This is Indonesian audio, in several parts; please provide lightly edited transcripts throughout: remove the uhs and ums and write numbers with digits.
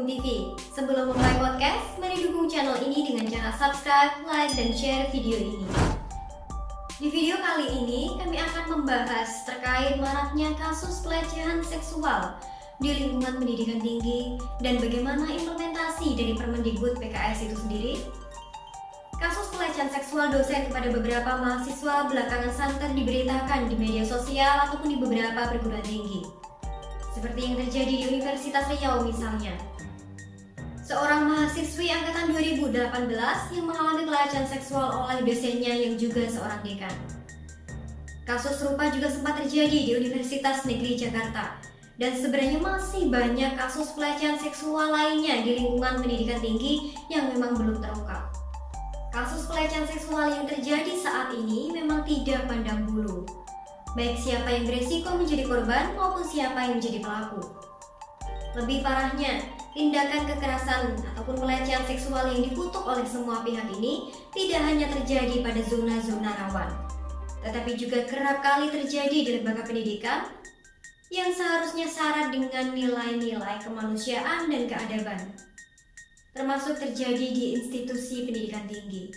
Hukum TV. Sebelum memulai podcast, mari dukung channel ini dengan cara subscribe, like, dan share video ini. Di video kali ini, kami akan membahas terkait maraknya kasus pelecehan seksual di lingkungan pendidikan tinggi dan bagaimana implementasi dari Permendikbud PKS itu sendiri. Kasus pelecehan seksual dosen kepada beberapa mahasiswa belakangan santer diberitakan di media sosial ataupun di beberapa perguruan tinggi. Seperti yang terjadi di Universitas Riau misalnya. Seorang mahasiswi angkatan 2018 yang mengalami pelecehan seksual oleh dosennya yang juga seorang dekan. Kasus serupa juga sempat terjadi di Universitas Negeri Jakarta. Dan sebenarnya masih banyak kasus pelecehan seksual lainnya di lingkungan pendidikan tinggi yang memang belum terungkap. Kasus pelecehan seksual yang terjadi saat ini memang tidak pandang bulu, baik siapa yang beresiko menjadi korban maupun siapa yang menjadi pelaku. Lebih parahnya, tindakan kekerasan ataupun pelecehan seksual yang dikutuk oleh semua pihak ini tidak hanya terjadi pada zona-zona rawan, tetapi juga kerap kali terjadi di lembaga pendidikan yang seharusnya syarat dengan nilai-nilai kemanusiaan dan keadaban, termasuk terjadi di institusi pendidikan tinggi.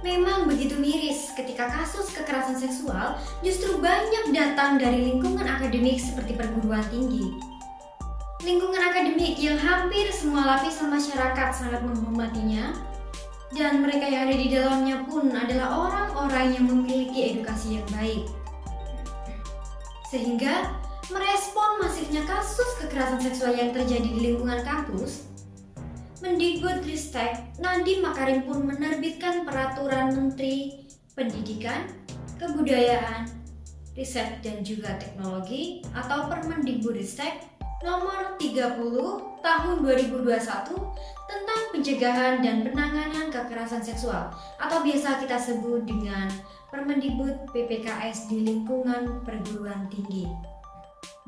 Memang begitu miris ketika kasus kekerasan seksual justru banyak datang dari lingkungan akademik seperti perguruan tinggi. Lingkungan akademik yang hampir semua lapisan masyarakat sangat menghormatinya, dan mereka yang ada di dalamnya pun adalah orang-orang yang memiliki edukasi yang baik. Sehingga merespon masifnya kasus kekerasan seksual yang terjadi di lingkungan kampus, Mendikbudristek Nadiem Makarim pun menerbitkan Peraturan Menteri Pendidikan, Kebudayaan, Riset dan juga Teknologi atau Permendikbudristek Nomor 30 Tahun 2021 tentang pencegahan dan penanganan kekerasan seksual atau biasa kita sebut dengan Permendikbud PPKS di lingkungan perguruan tinggi.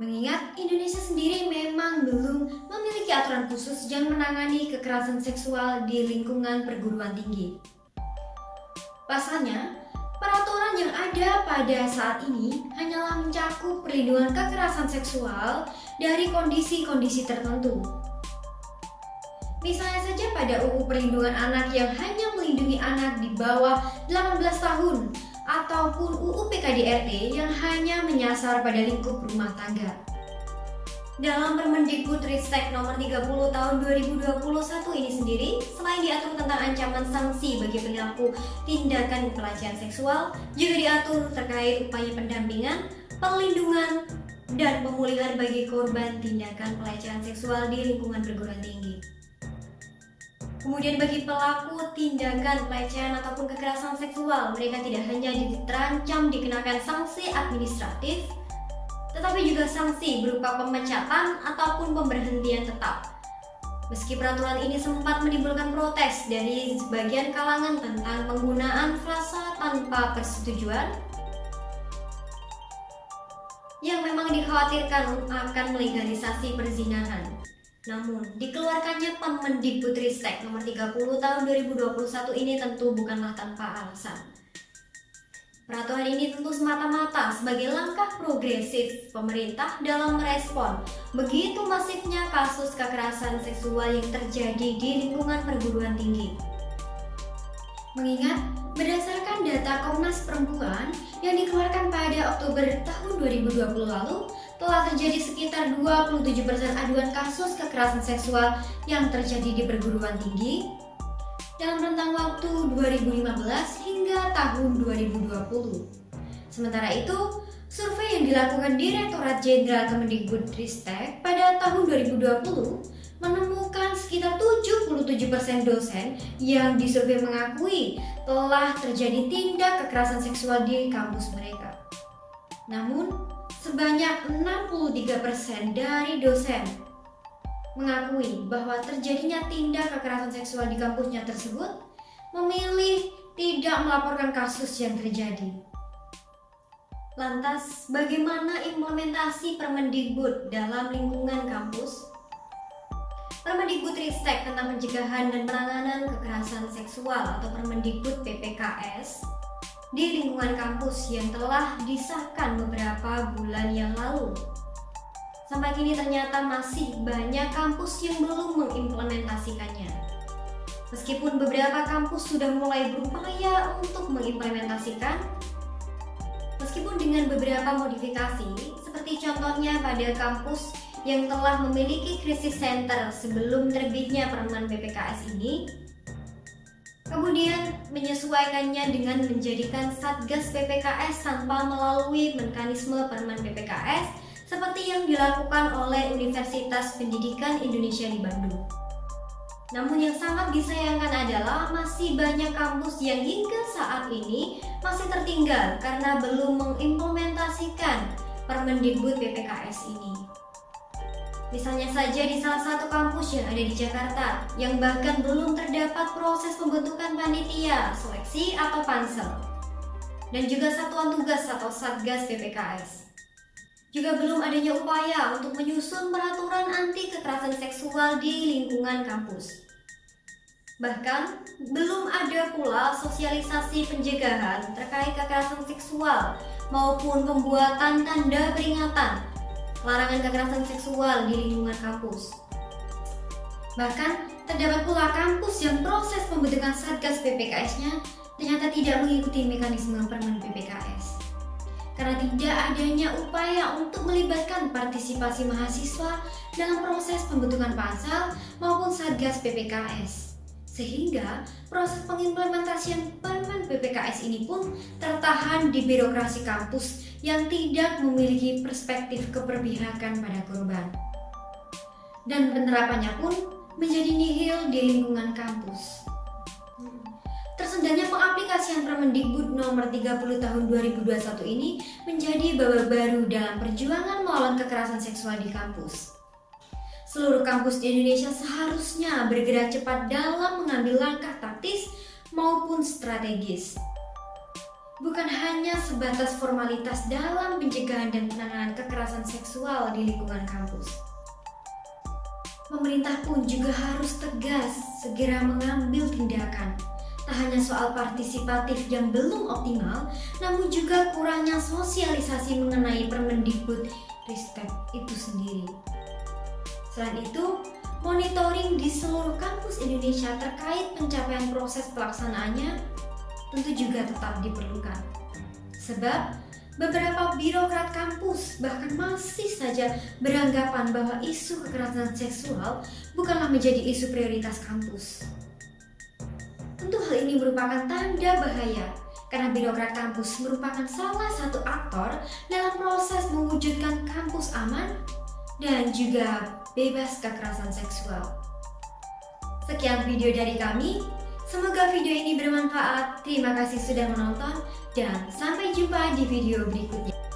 Mengingat Indonesia sendiri memang belum memiliki aturan khusus yang menangani kekerasan seksual di lingkungan perguruan tinggi. Pasalnya, peraturan yang ada pada saat ini hanyalah mencakup perlindungan kekerasan seksual dari kondisi-kondisi tertentu. Misalnya saja pada UU Perlindungan Anak yang hanya melindungi anak di bawah 18 tahun ataupun UU PKDRT yang hanya menyasar pada lingkup rumah tangga. Dalam Permendikbudristek Nomor 30 Tahun 2021 ini sendiri, selain diatur tentang ancaman sanksi bagi pelaku tindakan pelecehan seksual, juga diatur terkait upaya pendampingan, perlindungan, dan pemulihan bagi korban tindakan pelecehan seksual di lingkungan perguruan tinggi. Kemudian bagi pelaku tindakan pelecehan ataupun kekerasan seksual, mereka tidak hanya terancam dikenakan sanksi administratif, tetapi juga sanksi berupa pemecatan ataupun pemberhentian tetap. Meski peraturan ini sempat menimbulkan protes dari sebagian kalangan tentang penggunaan frasa tanpa persetujuan, yang memang dikhawatirkan akan melegalisasi perzinahan. Namun, dikeluarkannya Permendikbudristek Nomor 30 Tahun 2021 ini tentu bukanlah tanpa alasan. Peraturan ini tentu semata-mata sebagai langkah progresif pemerintah dalam merespon begitu masifnya kasus kekerasan seksual yang terjadi di lingkungan perguruan tinggi. Mengingat berdasarkan data Komnas Perempuan yang dikeluarkan pada Oktober tahun 2020 lalu, telah terjadi sekitar 27% aduan kasus kekerasan seksual yang terjadi di perguruan tinggi dalam rentang waktu 2015 hingga tahun 2020. Sementara itu, survei yang dilakukan Direktorat Jenderal Kemendikbudristek pada tahun 2020 menemukan sekitar 77% dosen yang disurvei mengakui telah terjadi tindak kekerasan seksual di kampus mereka. Namun, sebanyak 63% dari dosen mengakui bahwa terjadinya tindak kekerasan seksual di kampusnya tersebut memilih tidak melaporkan kasus yang terjadi. Lantas, bagaimana implementasi Permendikbud dalam lingkungan kampus? Permendikbudristek tentang pencegahan dan penanganan kekerasan seksual atau Permendikbud PPKS di lingkungan kampus yang telah disahkan beberapa bulan yang lalu sampai kini ternyata masih banyak kampus yang belum mengimplementasikannya. Meskipun beberapa kampus sudah mulai berupaya untuk mengimplementasikan, meskipun dengan beberapa modifikasi, seperti contohnya pada kampus yang telah memiliki krisis center sebelum terbitnya Permen PPKS ini, kemudian menyesuaikannya dengan menjadikan Satgas PPKS tanpa melalui mekanisme Permen PPKS seperti yang dilakukan oleh Universitas Pendidikan Indonesia di Bandung. Namun yang sangat disayangkan adalah masih banyak kampus yang hingga saat ini masih tertinggal karena belum mengimplementasikan Permendikbud PPKS ini. Misalnya saja di salah satu kampus yang ada di Jakarta, yang bahkan belum terdapat proses pembentukan panitia, seleksi atau pansel, dan juga satuan tugas atau Satgas PPKS. Juga belum adanya upaya untuk menyusun peraturan anti kekerasan seksual di lingkungan kampus. Bahkan, belum ada pula sosialisasi pencegahan terkait kekerasan seksual maupun pembuatan tanda peringatan larangan kekerasan seksual di lingkungan kampus. Bahkan, terdapat pula kampus yang proses pembentukan Satgas PPKS-nya ternyata tidak mengikuti mekanisme Permen PPKS. Karena tidak adanya upaya untuk melibatkan partisipasi mahasiswa dalam proses pembentukan pansel maupun Satgas PPKS. Sehingga proses pengimplementasian Permen PPKS ini pun tertahan di birokrasi kampus yang tidak memiliki perspektif keberpihakan pada korban. Dan penerapannya pun menjadi nihil di lingkungan kampus. Tersendatnya pengaplikasian Permendikbud nomor 30 tahun 2021 ini menjadi babak baru dalam perjuangan melawan kekerasan seksual di kampus. Seluruh kampus di Indonesia seharusnya bergerak cepat dalam mengambil langkah taktis maupun strategis. Bukan hanya sebatas formalitas dalam pencegahan dan penanganan kekerasan seksual di lingkungan kampus. Pemerintah pun juga harus tegas segera mengambil tindakan. Tak hanya soal partisipatif yang belum optimal, namun juga kurangnya sosialisasi mengenai Permendikbud Ristek itu sendiri. Selain itu, monitoring di seluruh kampus Indonesia terkait pencapaian proses pelaksanaannya tentu juga tetap diperlukan. Sebab beberapa birokrat kampus bahkan masih saja beranggapan bahwa isu kekerasan seksual bukanlah menjadi isu prioritas kampus. Tentu hal ini merupakan tanda bahaya karena birokrat kampus merupakan salah satu aktor dalam proses mewujudkan kampus aman dan juga bebas kekerasan seksual. Sekian video dari kami. Semoga video ini bermanfaat. Terima kasih sudah menonton dan sampai jumpa di video berikutnya.